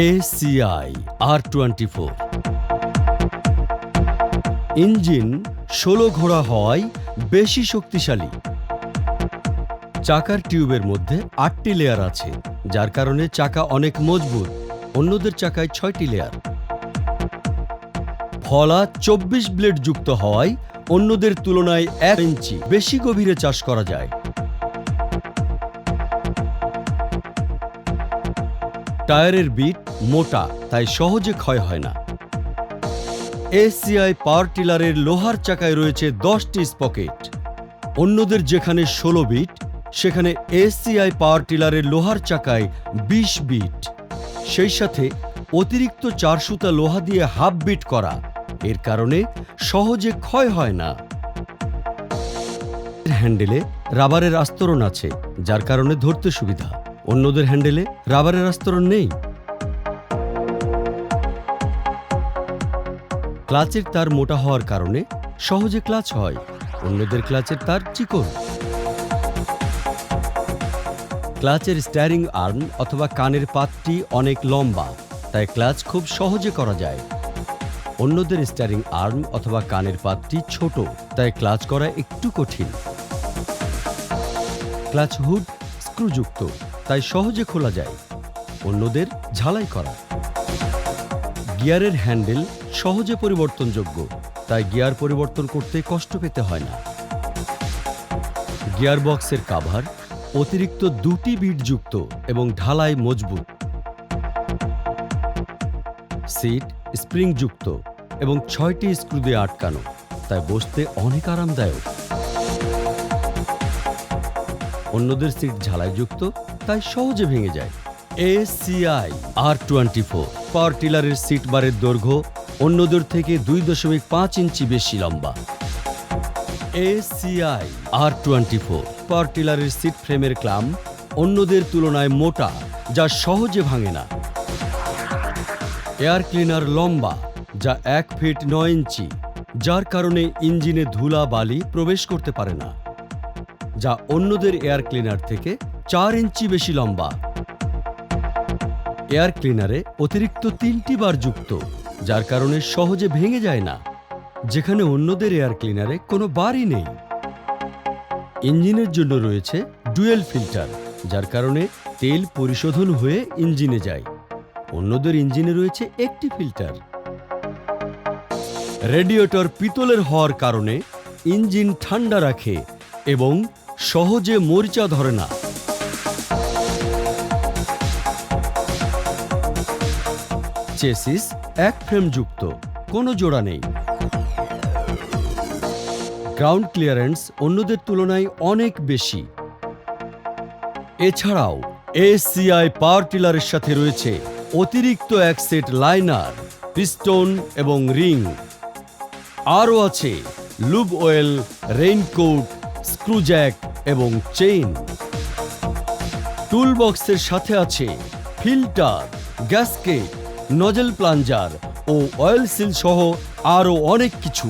ACI R24 engine 16 ঘোড়া হওয়ায় বেশি শক্তিশালী। চাকার টিউবের মধ্যে 8টি লেয়ার আছে, যার কারণে চাকা অনেক মজবুত। অন্যদের চাকায় 6টি লেয়ার। ফলা 24 ব্লেড যুক্ত হওয়ায় অন্যদের তুলনায় 1 ইঞ্চি বেশি গভীরে চাষ করা যায়। টায়ারের বিট মোটা, তাই সহজে ক্ষয় হয় না। ACI পাওয়ার টিলারের লোহার চাকায় রয়েছে 10টি স্পকেট। অন্যদের যেখানে 16 বিট, সেখানে ACI পাওয়ার টিলারের লোহার চাকায় 20 বিট। সেই সাথে অতিরিক্ত 4 সুতা লোহা দিয়ে হাফ বিট করা। এর কারণে সহজে ক্ষয় হয় না। হ্যান্ডেলে রাবারের আস্তরণ আছে, যার কারণে ধরতে সুবিধা। অন্যদের হ্যান্ডেলে রাবারের আস্তরণ নেই। ক্লাচের তার মোটা হওয়ার কারণে সহজে ক্লাচ হয়। অন্যদের ক্লাচের তার চিকন। ক্লাচের স্টিয়ারিং আর্ম অথবা কানের পাতটি অনেক লম্বা, তাই ক্লাচ খুব সহজে করা যায়। অন্যদের স্টিয়ারিং আর্ম অথবা কানের পাতটি ছোট, তাই ক্লাচ করা একটু কঠিন। ক্লাচ হুড স্ক্রুযুক্ত, তাই সহজে খোলা যায়। অন্যদের ঝালাই করা। গিয়ারের হ্যান্ডেল সহজে পরিবর্তনযোগ্য, তাই গিয়ার পরিবর্তন করতে কষ্ট পেতে হয় না। গিয়ার বক্সের কাভার অতিরিক্ত 2টি বিট যুক্ত এবং ঢালাই মজবুত। সিট স্প্রিং যুক্ত এবং 6টি স্ক্রু দিয়ে আটকানো, তাই বসতে অনেক আরামদায়ক। অন্যদের সিট ঝালাইযুক্ত, তাই সহজে ভেঙে যায়। ACI R24 পাওয়ার টিলারের সিট বারের দৈর্ঘ্য অন্যদের থেকে 2.5 ইঞ্চি বেশি লম্বা। ACI R24 পাওয়ার টিলারের সিট ফ্রেমের ক্লাম অন্যদের তুলনায় মোটা, যা সহজে ভাঙে না। এয়ার ক্লিনার লম্বা, যা 1 ফিট 9 ইঞ্চি, যার কারণে ইঞ্জিনে ধুলা বালি প্রবেশ করতে পারে না, যা অন্যদের এয়ার ক্লিনার থেকে 4 ইঞ্চি বেশি লম্বা। এয়ার ক্লিনারে অতিরিক্ত 3টি বার যুক্ত, যার কারণে সহজে ভেঙে যায় না, যেখানে অন্যদের এয়ার ক্লিনারে কোনো বারই নেই। ইঞ্জিনের জন্য রয়েছে ডুয়েল ফিল্টার, যার কারণে তেল পরিশোধন হয়ে ইঞ্জিনে যায়। অন্যদের ইঞ্জিনে রয়েছে একটি ফিল্টার। রেডিয়েটর পিতলের হওয়ার কারণে ইঞ্জিন ঠান্ডা রাখে এবং সহজে মরিচা ধরে না। চেসিস 1 ফ্রেম যুক্ত, কোনো জোড়া নেই। গ্রাউন্ড ক্লিয়ারেন্স অন্যদের তুলনায় অনেক বেশি। এছাড়াও ACI পাওয়ার টিলারের সাথে রয়েছে অতিরিক্ত 1 সেট লাইনার, পিস্টন এবং রিং। আরও আছে লুব অয়েল, রেইনকোট, স্ক্রুজ্যাক এবং চেইন। টুলবক্সের সাথে আছে ফিল্টার, গ্যাসকেট, নজেল প্লাঞ্জার ও অয়েল সিল সহ আরও অনেক কিছু।